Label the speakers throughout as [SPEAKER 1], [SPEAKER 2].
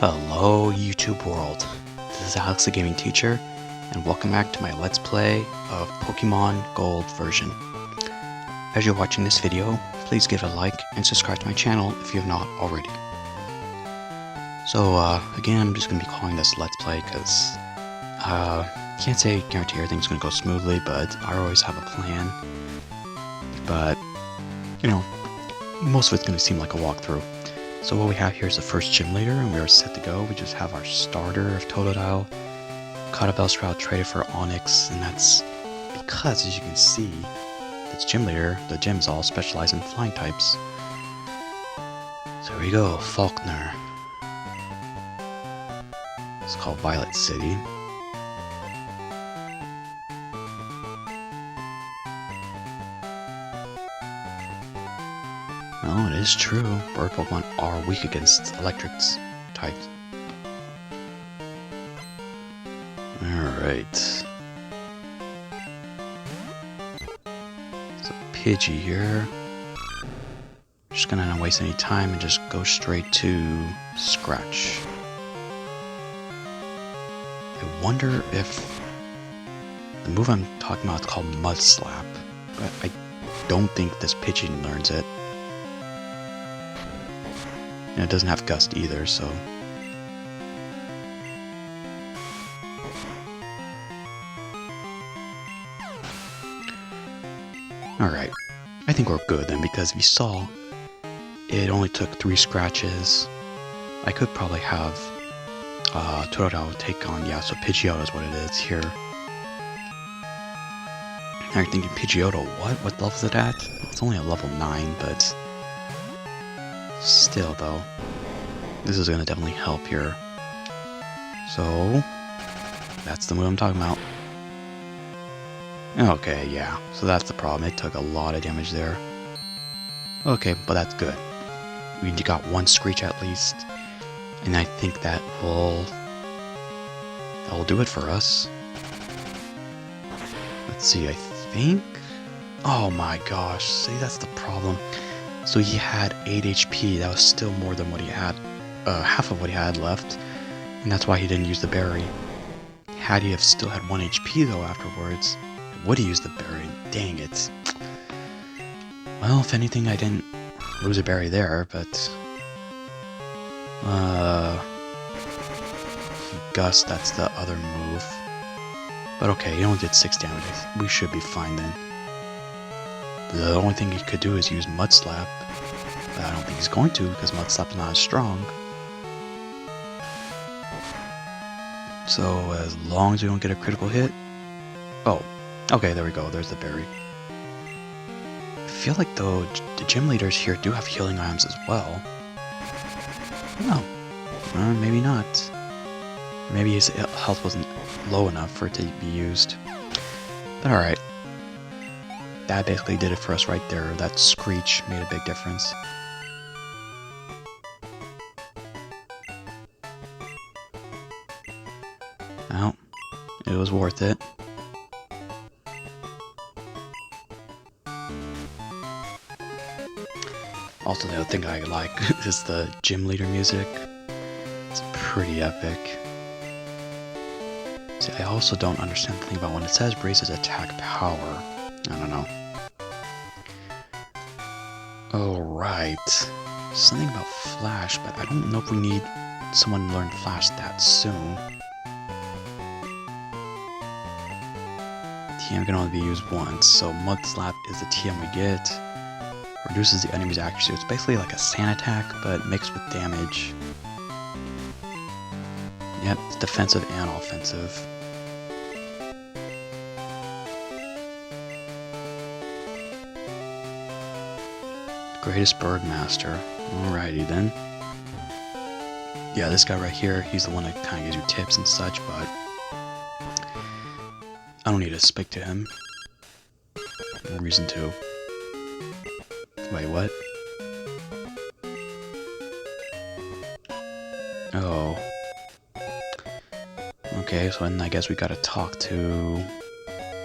[SPEAKER 1] Hello YouTube world, this is Alex the Gaming Teacher, and welcome back to my Let's Play of Pokemon Gold version. As you're watching this video, please give a like and subscribe to my channel if you have not already. So again, I'm just going to be calling this Let's Play because can't say guarantee everything's going to go smoothly, but I always have a plan. But, you know, most of it's going to seem like a walkthrough. So what we have here is the first gym leader, and we are set to go. We just have our starter of Totodile, caught a Bellsprout, traded for Onyx, and that's because, as you can see, this gym leader, the gym is all specialized in flying types. So here we go, Falkner. It's called Violet City. Oh, it is true. Bird Pokemon are weak against electric types. Alright. So Pidgey here. Just gonna not waste any time and just go straight to Scratch. I wonder if the move I'm talking about is called Mud Slap, but I don't think this Pidgey learns it. And it doesn't have Gust either, so... Alright, I think we're good then, because if you saw, it only took 3 scratches. I could probably have Totodile take on, yeah, so Pidgeot is what it is here. Now you're thinking, Pidgeot, what level is it at? It's only a level 9, but... Still, though, this is going to definitely help here. So, that's the move I'm talking about. Okay, yeah, so that's the problem. It took a lot of damage there. Okay, but that's good. We got 1 Screech at least, and I think that will do it for us. Let's see, I think... Oh my gosh, see, that's the problem. So he had 8 HP, that was still more than what he had, half of what he had left, and that's why he didn't use the berry. Had he have still had 1 HP though afterwards, would he use the berry? Dang it. Well, if anything, I didn't lose a berry there, but... Gust, that's the other move. But okay, he only did 6 damage, we should be fine then. The only thing he could do is use Mud Slap, but I don't think he's going to because Mud Slap is not as strong. So as long as we don't get a critical hit... Oh, okay, there we go, there's the berry. I feel like though the gym leaders here do have healing items as well. No, maybe not. Maybe his health wasn't low enough for it to be used. But alright. That basically did it for us right there. That Screech made a big difference. Well, it was worth it. Also, the other thing I like is the gym leader music. It's pretty epic. See, I also don't understand the thing about when it says raises attack power. I don't know. Alright. Something about Flash, but I don't know if we need someone to learn Flash that soon. TM can only be used once, so Mud Slap is the TM we get. Reduces the enemy's accuracy. It's basically like a sand attack, but mixed with damage. Yep, it's defensive and offensive. Greatest Bird Master. Alrighty then. Yeah, this guy right here, he's the one that kind of gives you tips and such, but I don't need to speak to him. No reason to. Wait, what? Oh. Okay, so then I guess we gotta talk to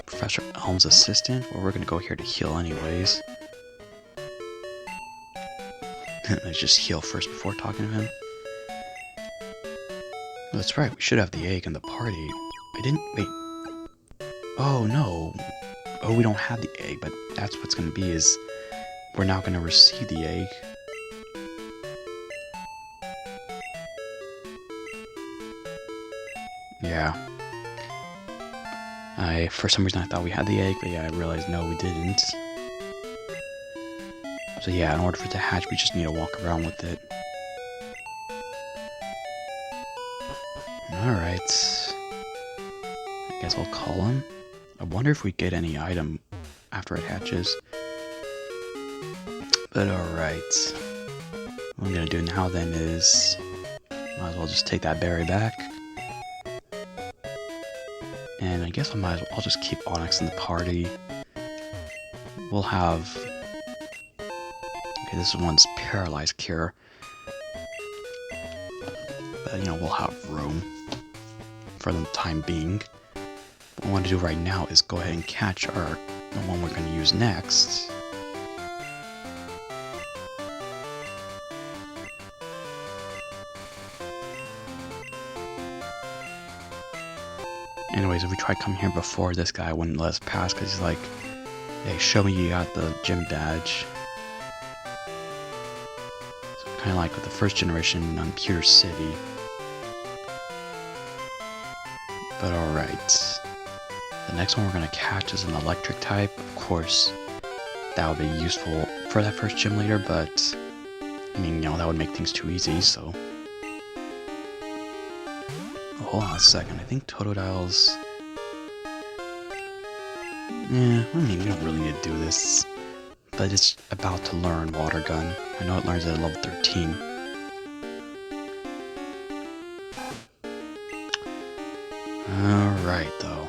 [SPEAKER 1] Professor Elm's assistant. Well, we're gonna go here to heal anyways. Let's just heal first before talking to him. That's right, we should have the egg in the party. I didn't... Wait. Oh, no. Oh, we don't have the egg, but that's what's gonna be is... We're now gonna receive the egg. Yeah. For some reason I thought we had the egg, but yeah, I realized no, we didn't. So yeah, in order for it to hatch, we just need to walk around with it. Alright. I guess I'll call him. I wonder if we get any item after it hatches. But alright. What I'm gonna do now then is... Might as well just take that berry back. And I guess I'll just keep Onyx in the party. We'll have... Okay, this one's Paralyzed Cure. But, you know, we'll have room for the time being. What I want to do right now is go ahead and catch the one we're going to use next. Anyways, if we tried coming here before, this guy wouldn't let us pass because he's like, hey, show me you got the gym badge. So kind of like with the first generation on Pewter City. But alright. The next one we're going to catch is an electric type. Of course, that would be useful for that first gym leader, but I mean, you know, that would make things too easy, so... Hold on a second, I think Totodile's... Yeah, I mean, we don't really need to do this. But it's about to learn Water Gun. I know it learns at level 13. Alright, though.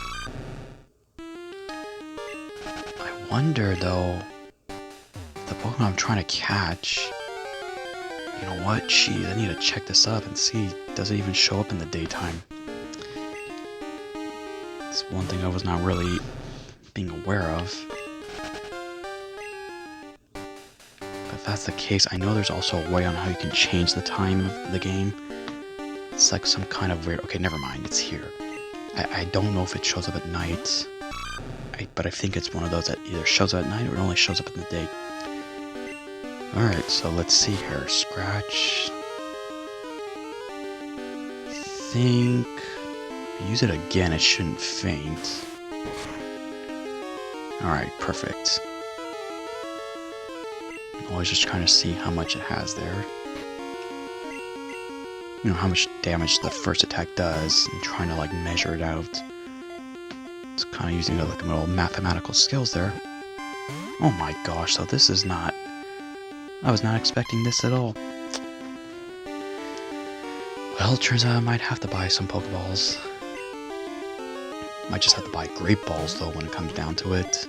[SPEAKER 1] I wonder, though, the Pokemon I'm trying to catch... You know what? Geez, I need to check this up and see, does it even show up in the daytime? It's one thing I was not really being aware of. But if that's the case, I know there's also a way on how you can change the time of the game. It's like some kind of weird... Okay, never mind, it's here. I don't know if it shows up at night. But I think it's one of those that either shows up at night or it only shows up in the day. Alright, so let's see here. Scratch. I think... If I use it again, it shouldn't faint. Alright, perfect. I'm always just trying to see how much it has there. You know, how much damage the first attack does, and trying to, like, measure it out. It's kind of using, like, little mathematical skills there. Oh my gosh, so this is not... I was not expecting this at all. Well, it turns out I might have to buy some Pokeballs. Might just have to buy Great Balls, though, when it comes down to it.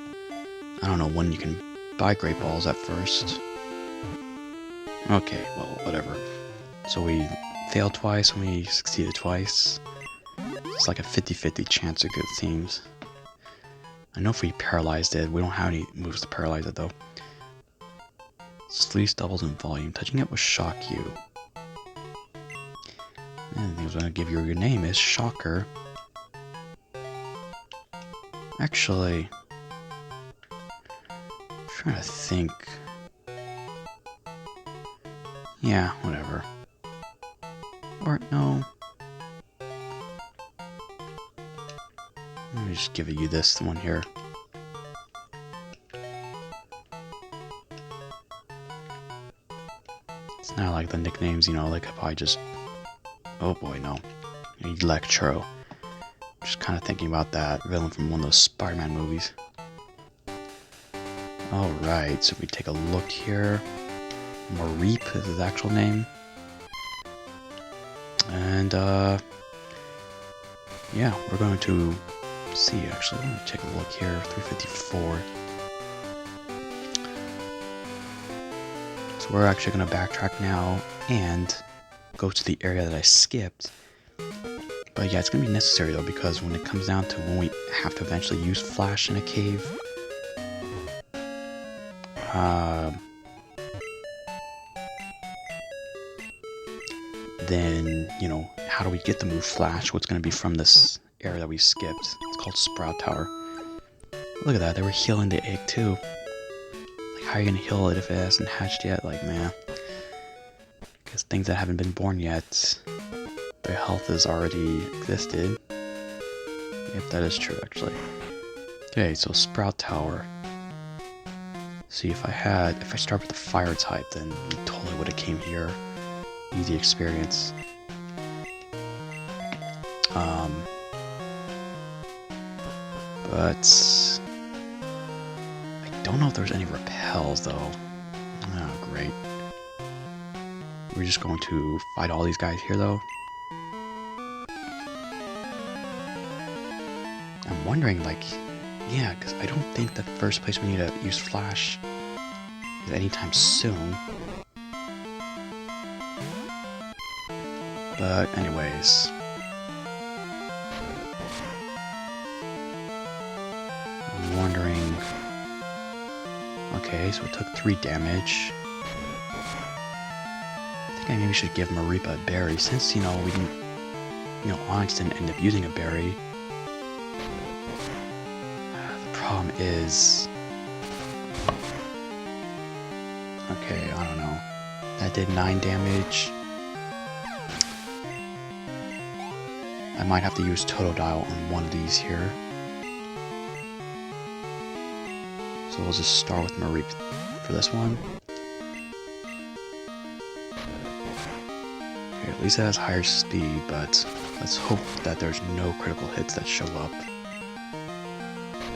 [SPEAKER 1] I don't know when you can buy Great Balls at first. Okay, well, whatever. So we failed twice and we succeeded twice. It's like a 50-50 chance of good teams. I know if we paralyzed it, we don't have any moves to paralyze it, though. Sleece doubles in volume. Touching it will shock you. And I was going to give you your name is Shocker. Actually, I'm trying to think. Yeah, whatever. Or, no. Let me just give you this one here. It's not like the nicknames, you know, like if I just... Oh boy, no. Electro. Just kind of thinking about that villain from one of those Spider-Man movies. Alright, so if we take a look here. Mareep is his actual name. And, yeah, we're going to see, actually. We're going to take a look here. 354. So we're actually going to backtrack now and go to the area that I skipped. But yeah, it's going to be necessary though, because when it comes down to when we have to eventually use Flash in a cave, then, you know, how do we get the move Flash? What's going to be from this area that we skipped? It's called Sprout Tower. Look at that, they were healing the egg too. Like, how are you going to heal it if it hasn't hatched yet? Like, man. Because things that haven't been born yet, their health has already existed. Yep, that is true, actually. Okay, so Sprout Tower. See, if I start with the fire type, then we totally would have came here. Easy experience. But I don't know if there's any repels though. Oh, great. We're just going to fight all these guys here though. I'm wondering, like, yeah, because I don't think the first place we need to use Flash is anytime soon. But anyways. I'm wondering... Okay, so it took 3 damage. I think I maybe should give Mareep a berry, since, we didn't... Onyx didn't end up using a berry. The problem is... Okay, I don't know. That did 9 damage. I might have to use Totodile on one of these here. So we'll just start with Mareep for this one. Okay, at least it has higher speed, but let's hope that there's no critical hits that show up.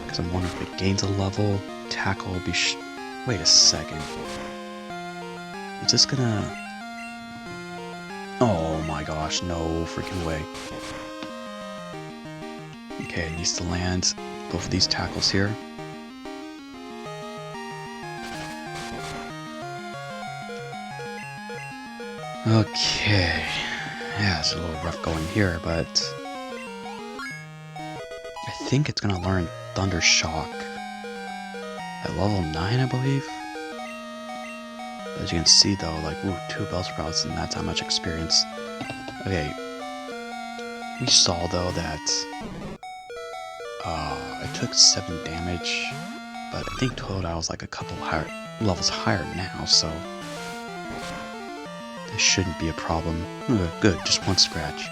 [SPEAKER 1] Because I'm wondering if it gains a level, tackle will be wait a second. Is this gonna... Oh my gosh, no freaking way. Okay, it needs to land both of these tackles here. Okay. Yeah, it's a little rough going here, but... I think it's gonna learn Thunder Shock at level 9, I believe. As you can see though, like, ooh, 2 Bellsprouts and that's how much experience. Okay. We saw though that it took 7 damage, but I think Totodile's like a couple levels higher now, so this shouldn't be a problem. Good, just 1 scratch.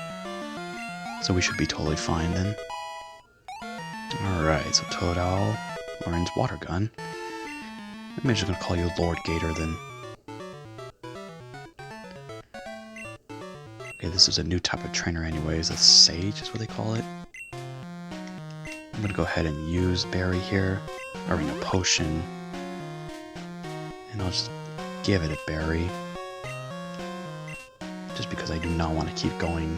[SPEAKER 1] So we should be totally fine then. Alright, so Totodile learns Water Gun. I'm just gonna call you Lord Gator then. Okay, this is a new type of trainer anyways, a Sage is what they call it. I'm gonna go ahead and use Berry here, or a potion. And I'll just give it a Berry. Just because I do not want to keep going.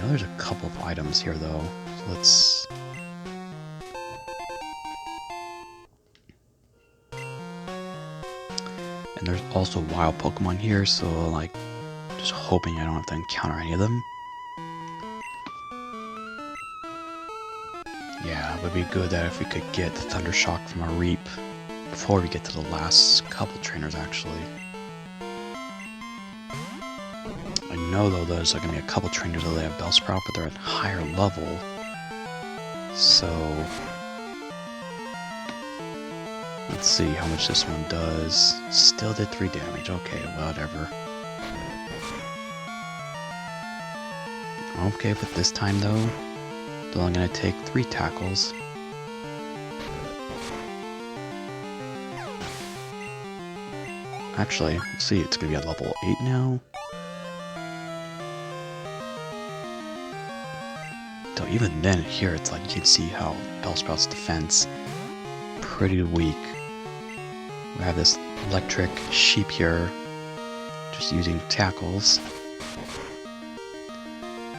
[SPEAKER 1] There's a couple of items here though, so let's... And there's also wild Pokemon here, so like, just hoping I don't have to encounter any of them. Yeah, it would be good that if we could get the Thunder Shock from Mareep before we get to the last couple trainers actually. I know though there's going to be a couple trainers that have Bellsprout, but they're at higher level. So... let's see how much this one does. Still did 3 damage. Okay, whatever. Okay, but this time though, they're only going to take 3 tackles. Actually, let's see, it's going to be at level 8 now. So even then, here, it's like you can see how Bellsprout's defense pretty weak. We have this electric sheep here, just using tackles.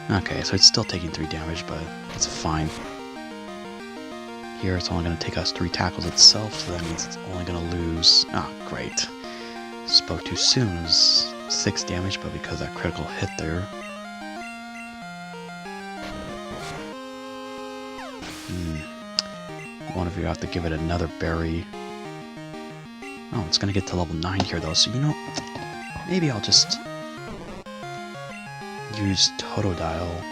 [SPEAKER 1] Okay, so it's still taking 3 damage, but it's fine. Here, it's only going to take us 3 tackles itself, so that means it's only going to lose... Ah, great. Spoke too soon. It was 6 damage, but because that critical hit there... One of you have to give it another berry. Oh, it's gonna get to level 9 here though, so maybe I'll just use Totodile.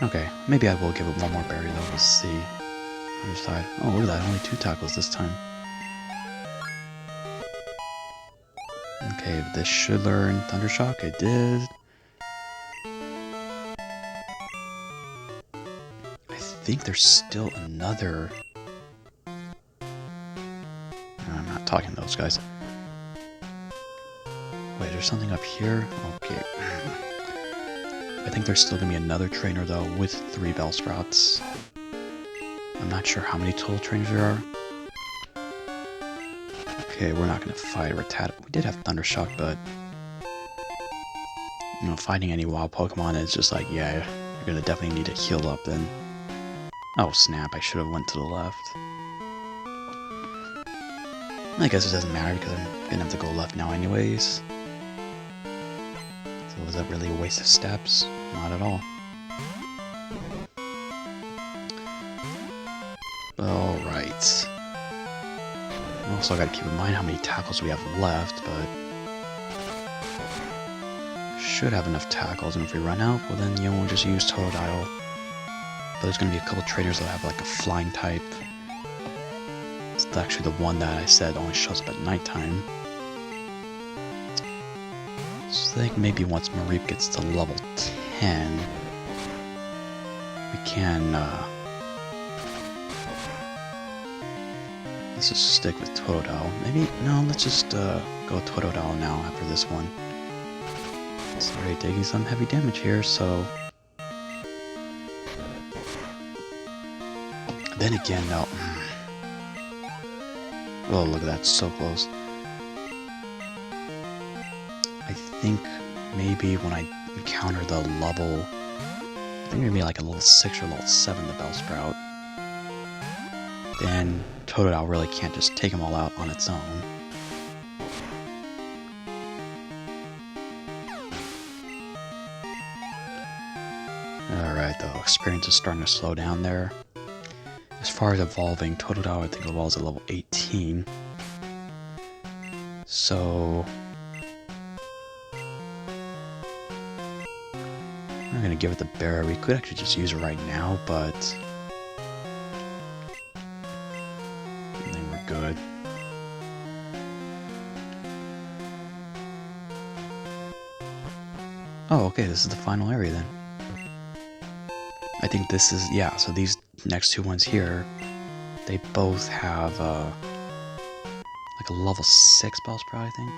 [SPEAKER 1] Okay, maybe I will give it one more berry though, we'll see. Other side. Oh, look at that, only 2 tackles this time. Okay, this should learn Thundershock, it did. I think there's still another... I'm not talking to those guys. Wait, there's something up here? Okay. I think there's still gonna be another trainer though with 3 Bellsprouts. I'm not sure how many total trainers there are. Okay, we're not gonna fight Rattata. We did have Thundershock, but you know, fighting any wild Pokemon is just like, yeah, you're gonna definitely need to heal up then. Oh snap, I should have went to the left. I guess it doesn't matter because I'm gonna have to go left now anyways. So was that really a waste of steps? Not at all. Alright. Also, I gotta keep in mind how many tackles we have left, but should have enough tackles, and if we run out, well then, you know, we'll just use Totodile. But there's gonna be a couple trainers that have like a flying type. It's actually the one that I said only shows up at nighttime. So I think maybe once Mareep gets to level 10, we can, let's just stick with Totodile. Maybe, no, let's just go Totodile now after this one. It's already taking some heavy damage here, so... Then again, though... Oh, look at that, so close. I think maybe when I encounter the level... I think maybe like a level 6 or level 7, the Bellsprout. Then Totodile really can't just take them all out on its own. Alright, though, experience is starting to slow down there. As far as evolving, Totodile I think evolves at level 18. So... I'm gonna give it the berry. We could actually just use it right now, but... I think we're good. Oh, okay, this is the final area then. I think this is, yeah, so these next 2 ones here, they both have, like a level 6 Bellsprout, I think.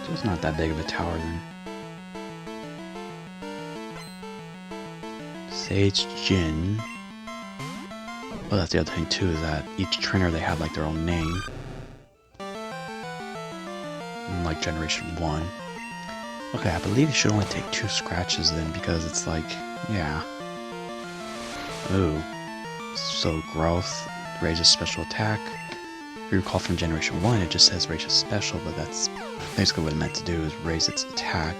[SPEAKER 1] So it's not that big of a tower then. Sage Jin. Well, that's the other thing too, is that each trainer, they have like their own name. Like Generation 1. Okay, I believe it should only take 2 scratches then, because it's like, yeah. Ooh. So growth raises special attack. If you recall from Generation 1, it just says raises special, but that's basically what it meant to do, is raise its attack.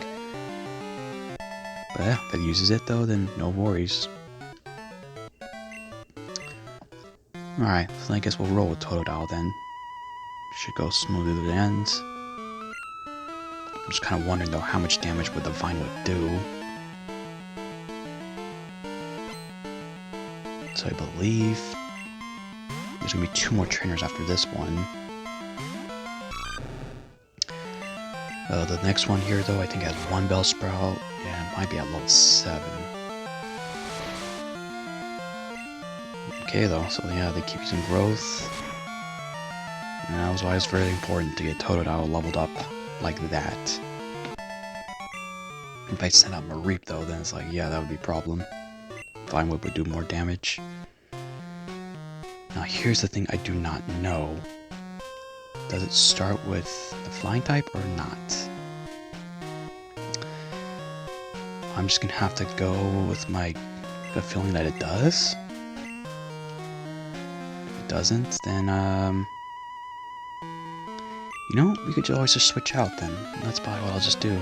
[SPEAKER 1] But yeah, if it uses it though, then no worries. Alright, so I guess we'll roll with Totodile then. Should go smoothly to the end. I'm just kind of wondering though, how much damage would the Vine Whip do? So I believe there's gonna be 2 more trainers after this one. The next one here though, I think has 1 Bellsprout, and it might be at level 7. Okay though, so yeah, they keep using growth. And that was why it's very important to get Totodile leveled up like that. If I send out Mareep though, then it's like, yeah, that would be a problem. Vine Whip would do more damage. Now here's the thing I do not know. Does it start with the flying type or not? I'm just gonna have to go with my gut feeling that it does. If it doesn't, then you know, we could always just switch out then. That's probably what I'll just do.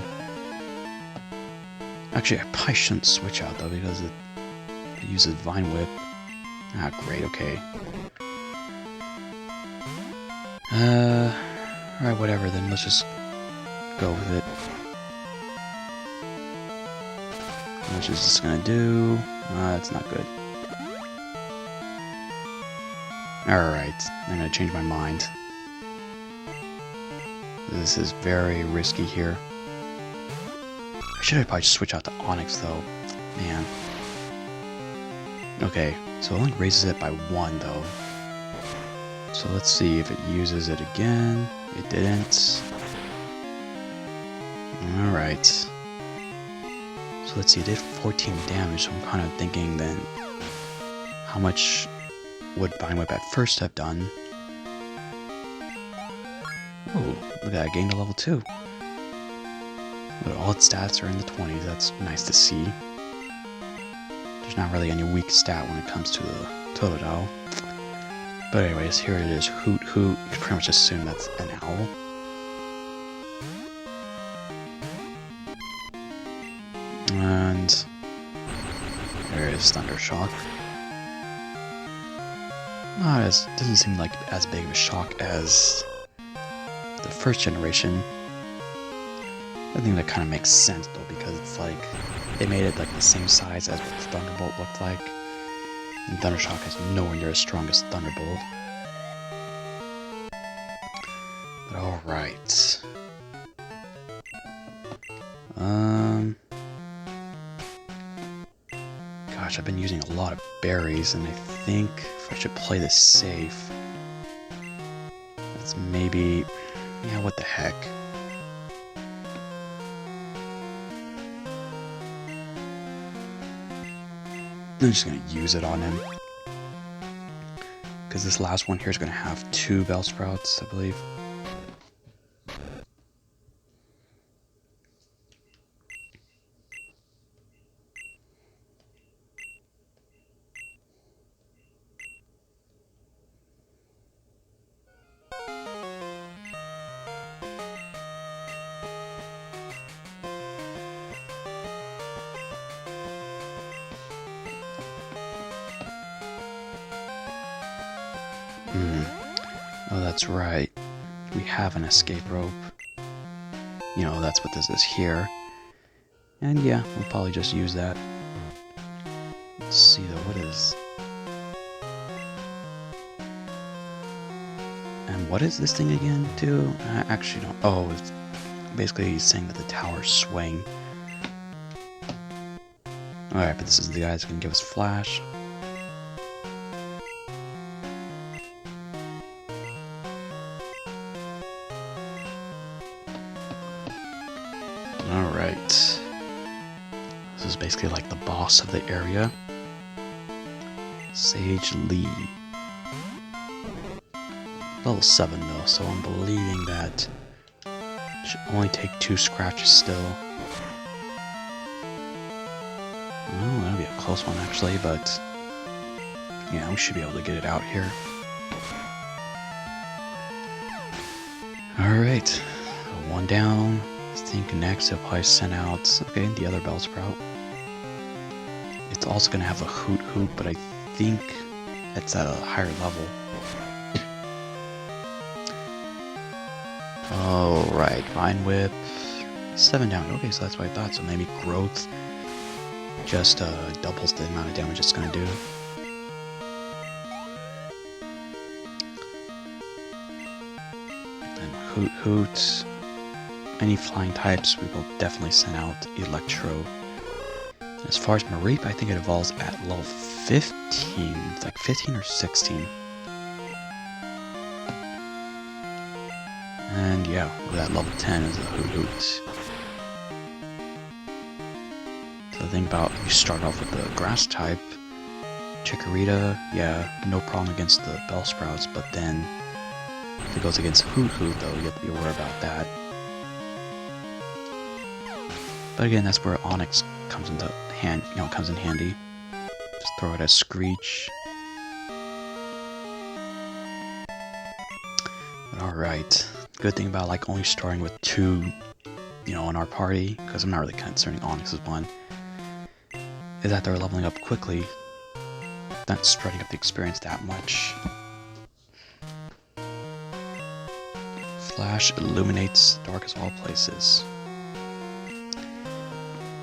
[SPEAKER 1] Actually, I probably shouldn't switch out though, because it uses Vine Whip. Ah, great, okay. Alright, whatever then, let's just go with it. How much is this gonna do? That's not good. Alright, I'm gonna change my mind. This is very risky here. I should probably switch out to Onyx though. Man. Okay, so it only raises it by 1 though. So let's see if it uses it again. It didn't. Alright. So let's see, it did 14 damage, so I'm kind of thinking then how much would Vine Whip at first have done? Oh, look at that, I gained a level 2. But all its stats are in the 20s, that's nice to see. There's not really any weak stat when it comes to the Totodile. But anyways, here it is, Hoot Hoot. You can pretty much assume that's an owl. And there is Thundershock. Doesn't seem like as big of a shock as the first generation. I think that kind of makes sense though, because it's like they made it like the same size as what the Thunderbolt looked like, and Thundershock is nowhere near as strong as Thunderbolt. But all right. Gosh, I've been using a lot of berries, and I think if I should play this safe, that's maybe, yeah, what the heck. I'm just going to use it on him. Because this last one here is going to have 2 Bellsprouts, I believe. Oh, that's right. We have an escape rope. You know, that's what this is here. And yeah, we'll probably just use that. Let's see though, what is... And what is this thing again, too? I actually don't... Oh, it's basically he's saying that the tower's swaying. Alright, but this is the guy that's gonna give us Flash. Alright. This is basically like the boss of the area. Sage Lee. Level 7 though, so I'm believing that it should only take 2 scratches still. Oh, that'll be a close one actually, but yeah, we should be able to get it out here. Alright, 1 down. I think next he'll probably send out, okay, the other Bellsprout. It's also going to have a Hoot Hoot, but I think it's at a higher level. Alright, Vine Whip, 7 down. Okay, so that's what I thought. So maybe Growth just doubles the amount of damage it's going to do. And Hoot Hoot. Any flying types, we will definitely send out Electro. As far as Mareep, I think it evolves at level 15. It's like 15 or 16. And yeah, that level 10 is a Hoot Hoot. So the thing about, you start off with the grass type, Chikorita, yeah, no problem against the Bellsprouts, but then if it goes against Hoot Hoot though, you have to be worried about that. But again, that's where Onyx comes into comes in handy. Just throw it as Screech. But alright. Good thing about like only starting with 2, in our party, because I'm not really concerning Onyx as one, is that they're leveling up quickly, not spreading up the experience that much. Flash illuminates dark as all places.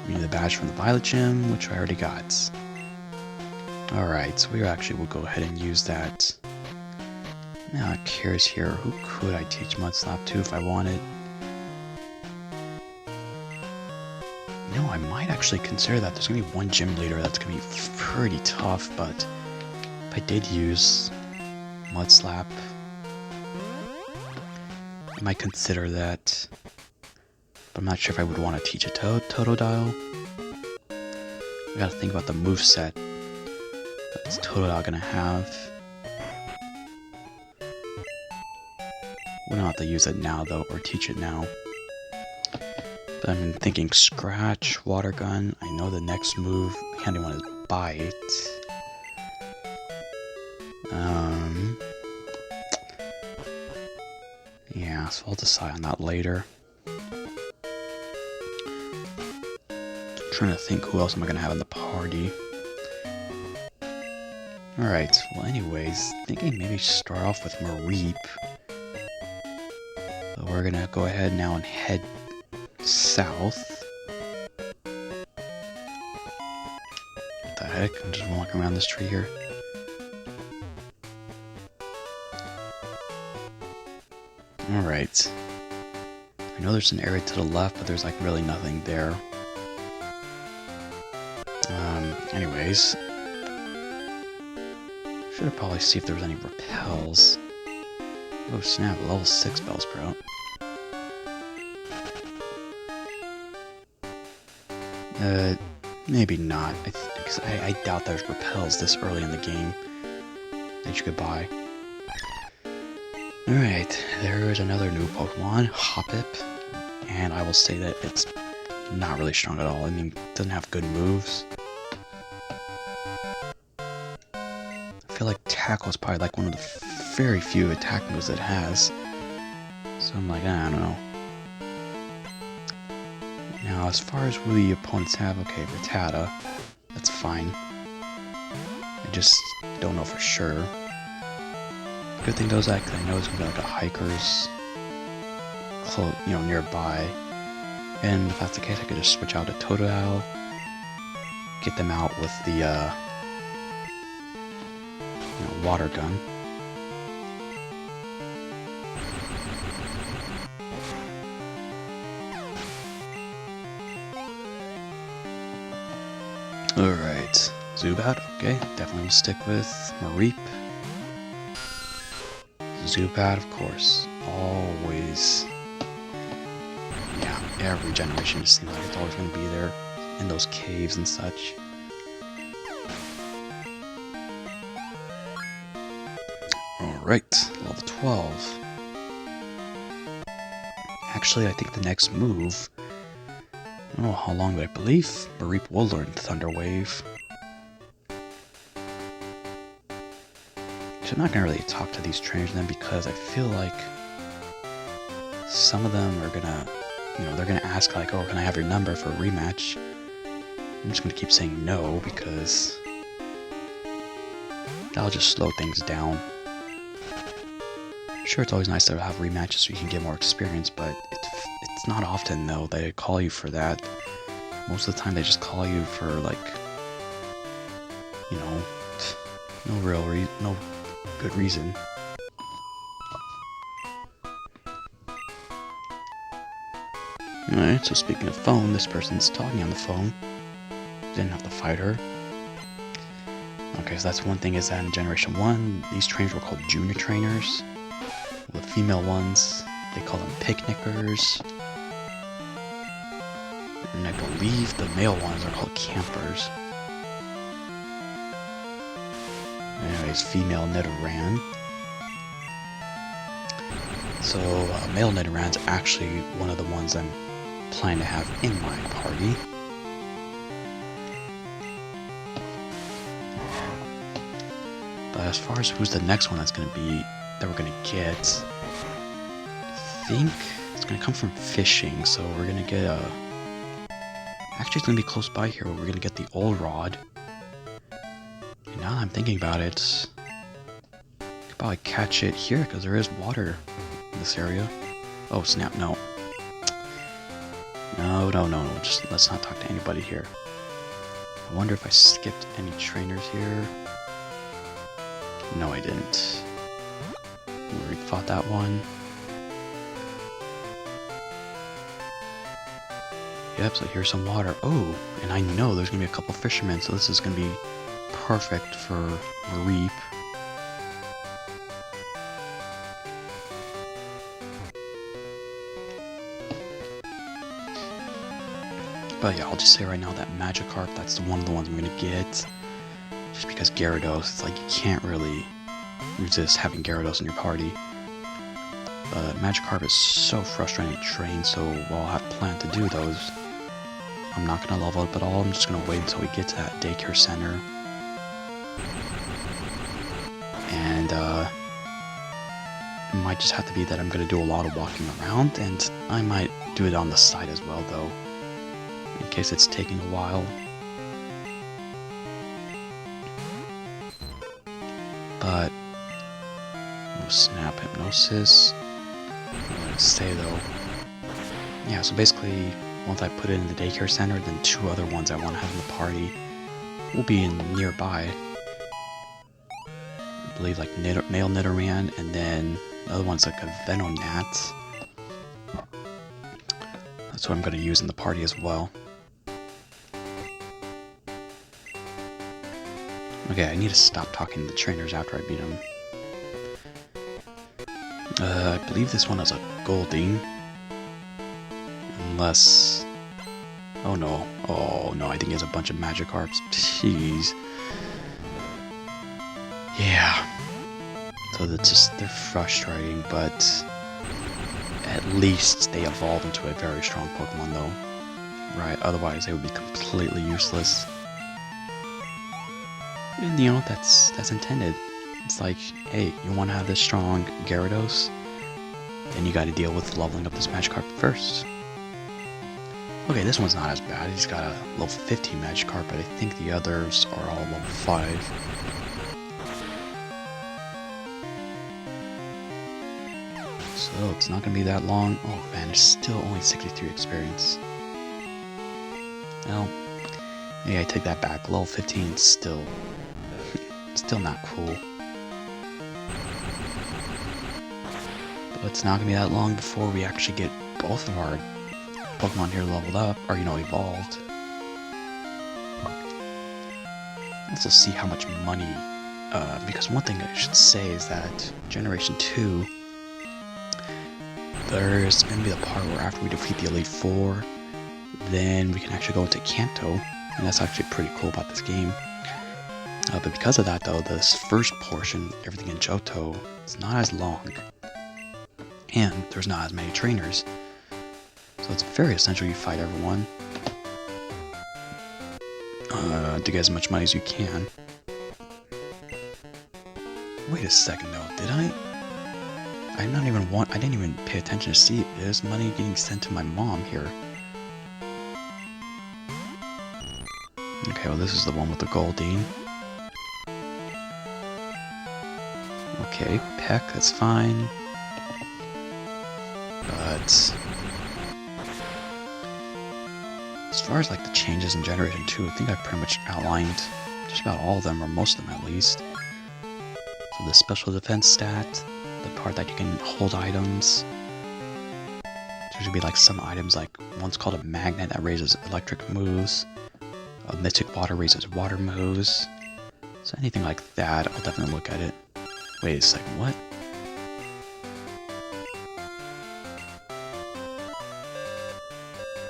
[SPEAKER 1] We need the badge from the Violet Gym, which I already got. Alright, so we actually will go ahead and use that. Now, curious here, who could I teach Mud Slap to if I wanted? You know, I might actually consider that. There's going to be one gym leader that's going to be pretty tough, but if I did use Mud Slap, I might consider that. But I'm not sure if I would want to teach a Totodile. I gotta think about the moveset that's Totodile gonna have. We don't have to use it now though, or teach it now. But I'm thinking Scratch, Water Gun. I know the next move, handy one, is Bite. Yeah, so I'll decide on that later. Trying to think who else am I gonna have in the party. Alright, well anyways, thinking maybe start off with Mareep. So we're gonna go ahead now and head south. What the heck? I'm just walking around this tree here. Alright. I know there's an area to the left, but there's like really nothing there. Anyways, should probably see if there was any repels. Oh snap, level 6 Bellsprout. Maybe not. Because I doubt there's repels this early in the game that you could buy. Alright, there is another new Pokemon, Hoppip, and I will say that it's not really strong at all. I mean, it doesn't have good moves. I feel like Tackle is probably like one of the very few attack moves it has. So I'm like, I don't know. Now, as far as who the opponents have, okay, Rattata, that's fine. I just don't know for sure. Good thing though is that I know it's gonna be like a hiker's nearby. And if that's the case, I could just switch out to Totodile, get them out with the Water Gun. Alright, Zubat, okay, definitely will stick with Mareep. Zubat, of course, always. Yeah, every generation just seems like it's always going to be there in those caves and such. Alright, level 12. Actually, I think the next move, I don't know how long, but I believe Mareep will learn Thunder Wave. So I'm not going to really talk to these trainers then, because I feel like some of them are going to, they're going to ask like, oh, can I have your number for a rematch? I'm just going to keep saying no, because that'll just slow things down. Sure, it's always nice to have rematches so you can get more experience, but it's not often, though, they call you for that. Most of the time, they just call you for, like, no good reason. Alright, so speaking of phone, this person's talking on the phone. Didn't have to fight her. Okay, so that's one thing, is that in Generation 1, these trainers were called junior trainers. The female ones, they call them picnickers. And I believe the male ones are called campers. Anyways, female Nidoran. So, male Nidoran's actually one of the ones I'm planning to have in my party. But as far as who's the next one that's going to be, that we're going to get, I think it's going to come from fishing, so we're going to get a... Actually, it's going to be close by here, where we're going to get the old rod. And now that I'm thinking about it, I could probably catch it here, because there is water in this area. Oh snap, no. No, no, no, no, just let's not talk to anybody here. I wonder if I skipped any trainers here. No, I didn't. We fought that one. Yep, so here's some water. Oh, and I know there's gonna be a couple fishermen, so this is gonna be perfect for Mareep. But yeah, I'll just say right now that Magikarp, that's one of the ones I'm gonna get. Just because Gyarados, it's like you can't really resist having Gyarados in your party. But Magikarp is so frustrating to train, so while I have planned to do those, I'm not gonna level up at all. I'm just gonna wait until we get to that daycare center. And it might just have to be that I'm gonna do a lot of walking around, and I might do it on the side as well though, in case it's taking a while. But oh snap, hypnosis. I'm gonna say though, yeah, so basically once I put it in the daycare center, then two other ones I want to have in the party will be in nearby. I believe like male Nidoran, and then the other one's like a Venonat. That's what I'm going to use in the party as well. Okay, I need to stop talking to the trainers after I beat them. I believe this one has a Goldeen. Unless... oh no. Oh no, I think he has a bunch of Magikarps. Jeez. Yeah. So they're frustrating, but at least they evolve into a very strong Pokemon though. Right, otherwise they would be completely useless. And you know, that's intended. It's like, hey, you want to have this strong Gyarados? Then you got to deal with leveling up this Magikarp first. Okay, this one's not as bad. He's got a level 15 Magikarp, but I think the others are all level 5. So it's not going to be that long. Oh man, there's still only 63 experience. Well, maybe I take that back. Level 15 still not cool. But it's not going to be that long before we actually get both of our Pokemon here leveled up, or you know, evolved. Let's see how much money, because one thing I should say is that Generation 2, there's going to be the part where after we defeat the Elite Four, then we can actually go into Kanto, and that's actually pretty cool about this game. But because of that though, this first portion, everything in Johto, is not as long, and there's not as many trainers. So it's very essential you fight everyone to get as much money as you can. Wait a second though, did I didn't even pay attention to see if there's money getting sent to my mom here. Okay, well this is the one with the Goldeen. Okay, Peck, that's fine. But as far as like the changes in Generation 2, I think I pretty much outlined just about all of them, or most of them at least. So the special defense stat, the part that you can hold items. There's gonna be like some items, like one's called a magnet that raises electric moves. A mystic water raises water moves. So anything like that, I'll definitely look at it. Wait a second, what?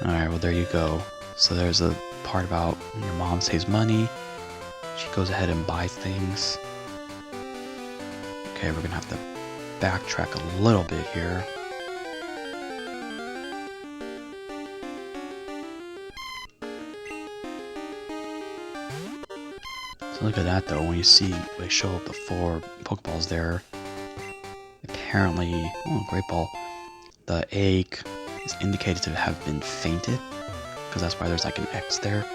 [SPEAKER 1] Alright, well there you go. So there's a part about when your mom saves money. She goes ahead and buys things. Okay, we're gonna have to backtrack a little bit here. So look at that though, when you see they show up the 4 Pokeballs there. Apparently, oh, great ball. The egg is indicated to have been fainted, because that's why there's like an X there.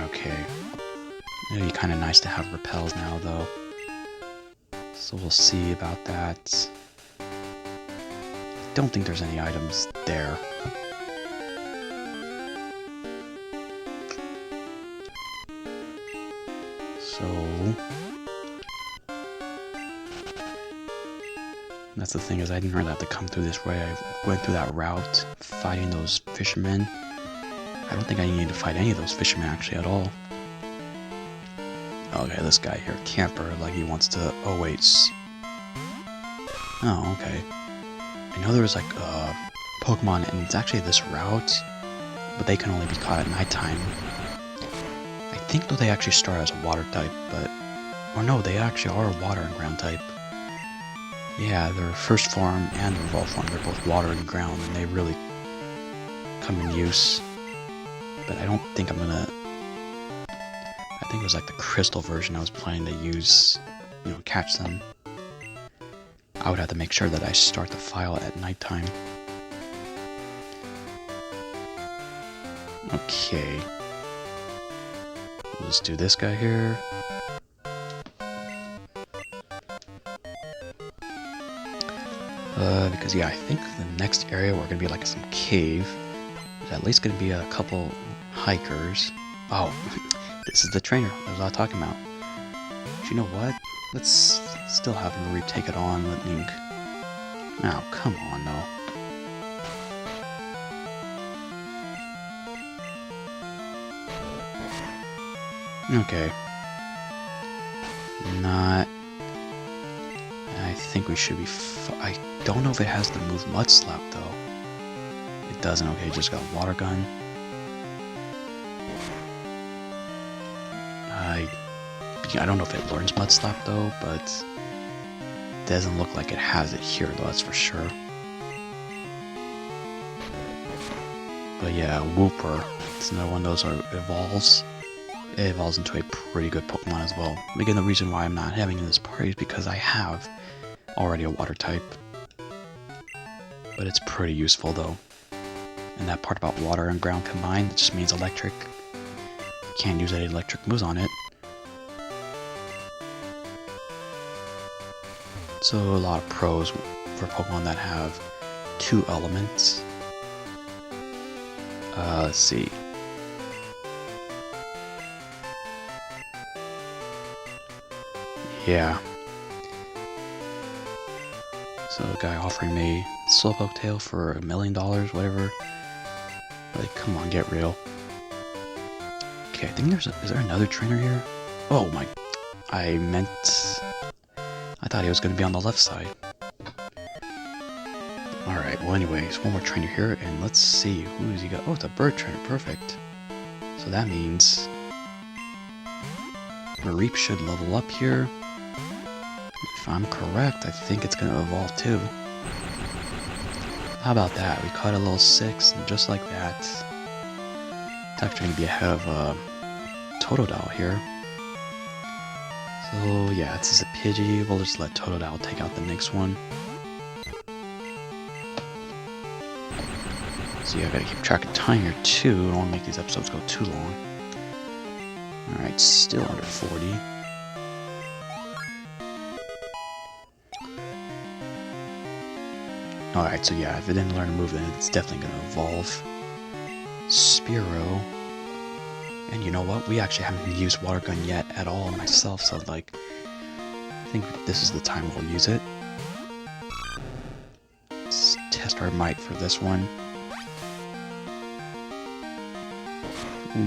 [SPEAKER 1] Okay. It'd be kind of nice to have repels now, though. So we'll see about that. Don't think there's any items there. So that's the thing, is I didn't really have to come through this way. I went through that route fighting those fishermen. I don't think I need to fight any of those fishermen actually at all. Okay, this guy here, camper, like he wants to. Oh wait. Oh, okay. I know there was like Pokemon, and it's actually this route, but they can only be caught at nighttime. I think though they actually start as a water type, but or no, they actually are a water and ground type. Yeah, their first form and their evolved form, they're both water and ground, and they really come in use. But I don't think I'm gonna. I think it was like the crystal version I was planning to use, you know, catch them. I would have to make sure that I start the file at nighttime. Okay. Let's do this guy here. Because yeah, I think the next area we're gonna be like some cave. There's at least gonna be a couple hikers. Oh, this is the trainer that I was talking about. But you know what? Let's still have Mareep take it on. Let me. Now, come on, though. Okay. Not. I think we should be. I don't know if it has the move Mud Slap though. It doesn't. Okay, just got Water Gun. I don't know if it learns Mud Slap though, but it doesn't look like it has it here though, that's for sure. But yeah, Wooper, it's another one of those that evolves. It evolves into a pretty good Pokemon as well. Again, the reason why I'm not having it in this party is because I have already a water type. But it's pretty useful though. And that part about water and ground combined, it just means electric. You can't use any electric moves on it. So a lot of pros for Pokemon that have two elements. Let's see. Yeah. So a guy offering me Slowpoke Tail for $1 million, whatever. Like, come on, get real. Okay, I think is there another trainer here? Oh my, I thought he was going to be on the left side. Alright, well anyways, one more trainer here, and let's see, who does he got? Oh, it's a bird trainer, perfect. So that means Mareep should level up here. If I'm correct, I think it's going to evolve too. How about that? We caught a level 6, and just like that, it's actually going to be ahead of Totodile here. So yeah, this is a Pidgey. We'll just let Totodile take out the next one. So yeah, I gotta keep track of time here too. I don't want to make these episodes go too long. Alright, still under 40. Alright, so yeah, if it didn't learn a move, then it's definitely gonna evolve. Spearow. And you know what? We actually haven't used Water Gun yet at all myself, so like, I think this is the time we'll use it. Let's test our might for this one.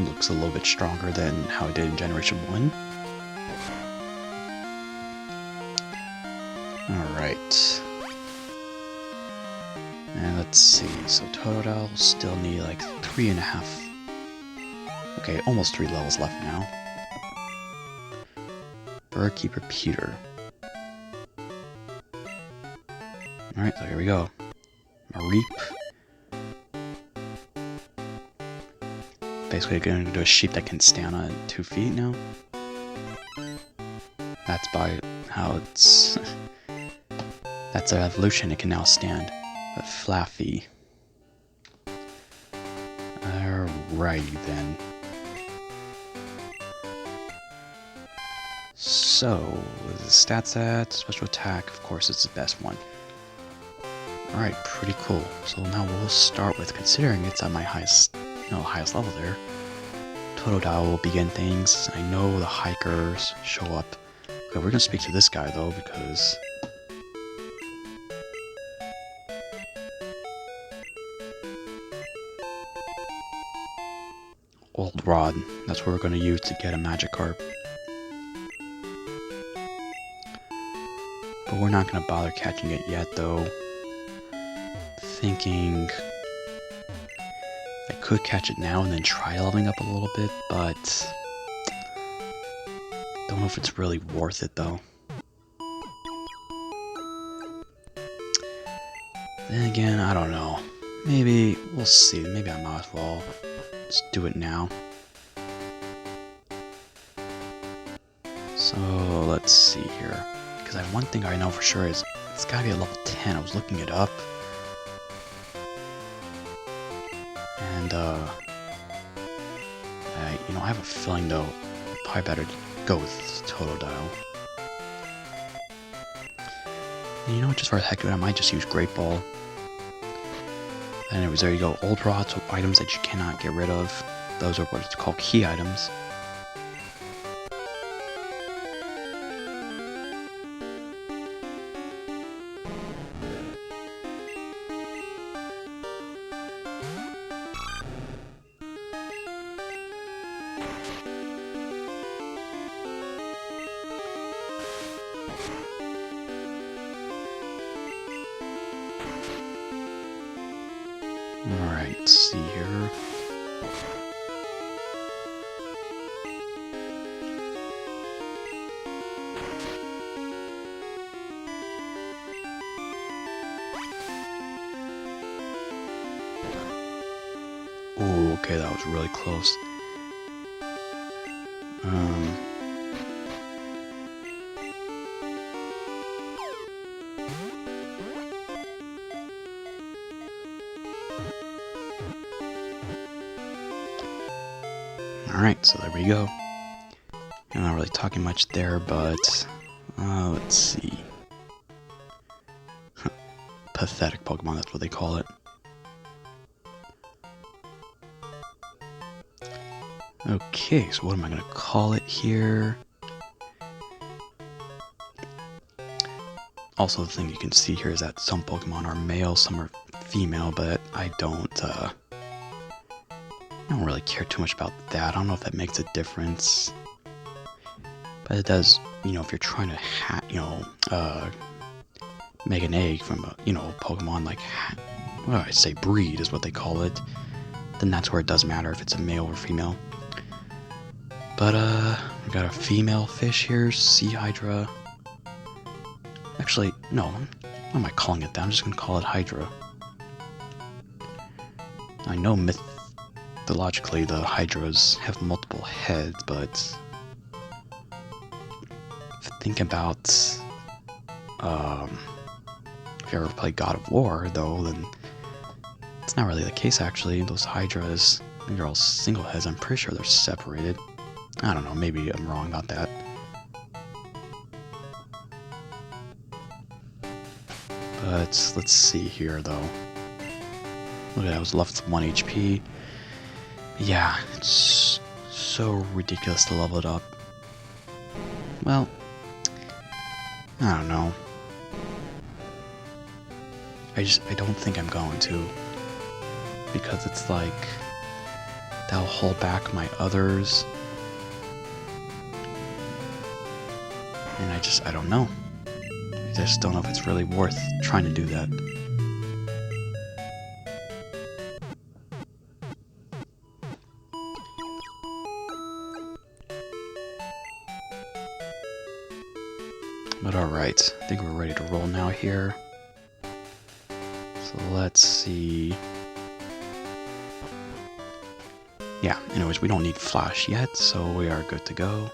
[SPEAKER 1] Looks a little bit stronger than how it did in Generation 1. Alright. And let's see, so Totodile will still need like 3.5. Okay, almost 3 levels left now. Birdkeeper Peter. Alright, so here we go. Mareep. Basically going to do a sheep that can stand on 2 feet now. That's by how it's... That's an evolution, it can now stand. But Flaffy. Alrighty then. so what is the stats at? Special attack, of course, it's the best one. Alright, pretty cool. So now we'll start with, considering it's at my highest, highest level there. Totodile will begin things. I know the hikers show up. Okay, we're gonna speak to this guy though, because Old Rod. That's what we're gonna use to get a Magikarp. But we're not gonna bother catching it yet though. Thinking I could catch it now and then try leveling up a little bit, but don't know if it's really worth it though. Then again, I don't know. Maybe, we'll see. Maybe I might as well just do it now. So, let's see here. Because one thing I know for sure is it's gotta be at level 10. I was looking it up. And, I have a feeling though, probably better go with Totodile. And just for the heck of it, I might just use Great Ball. Anyways, there you go. Old Rod, so items that you cannot get rid of. Those are what it's called key items. Alright, let's see here. Ooh, okay, that was really close. Alright, so there we go. I'm not really talking much there, but let's see. Pathetic Pokemon, that's what they call it. Okay, so what am I going to call it here? Also, the thing you can see here is that some Pokemon are male, some are female, but I don't really care too much about that. I don't know if that makes a difference. But it does, if you're trying to, make an egg from a, Pokemon like, what do I say, breed is what they call it, then that's where it does matter if it's a male or female. But, we got a female fish here, Sea Hydra. Actually, no, what am I calling it that? I'm just gonna call it Hydra. I know mythologically the Hydras have multiple heads, but if you think about, if you ever played God of War, though, then it's not really the case, actually. Those Hydras, they're all single heads. I'm pretty sure they're separated. I don't know, maybe I'm wrong about that. But let's see here, though. Look at that, I was left with 1 HP. Yeah, it's so ridiculous to level it up. Well, I don't know. I don't think I'm going to. Because it's like, that'll hold back my others. And I don't know. I just don't know if it's really worth trying to do that. But alright, I think we're ready to roll now here. So let's see. Yeah, anyways, we don't need Flash yet, so we are good to go.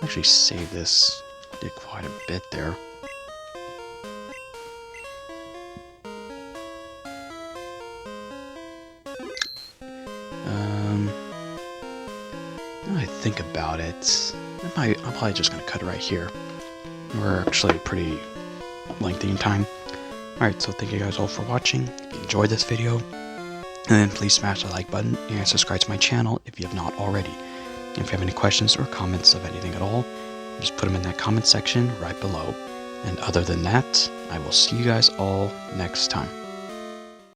[SPEAKER 1] Actually save this. Did quite a bit there. I think about it, I'm probably just going to cut it right here. We're actually pretty lengthy in time. Alright, so thank you guys all for watching. If you enjoyed this video, and then please smash the like button and subscribe to my channel if you have not already. And if you have any questions or comments of anything at all, just put them in that comment section right below. And other than that, I will see you guys all next time.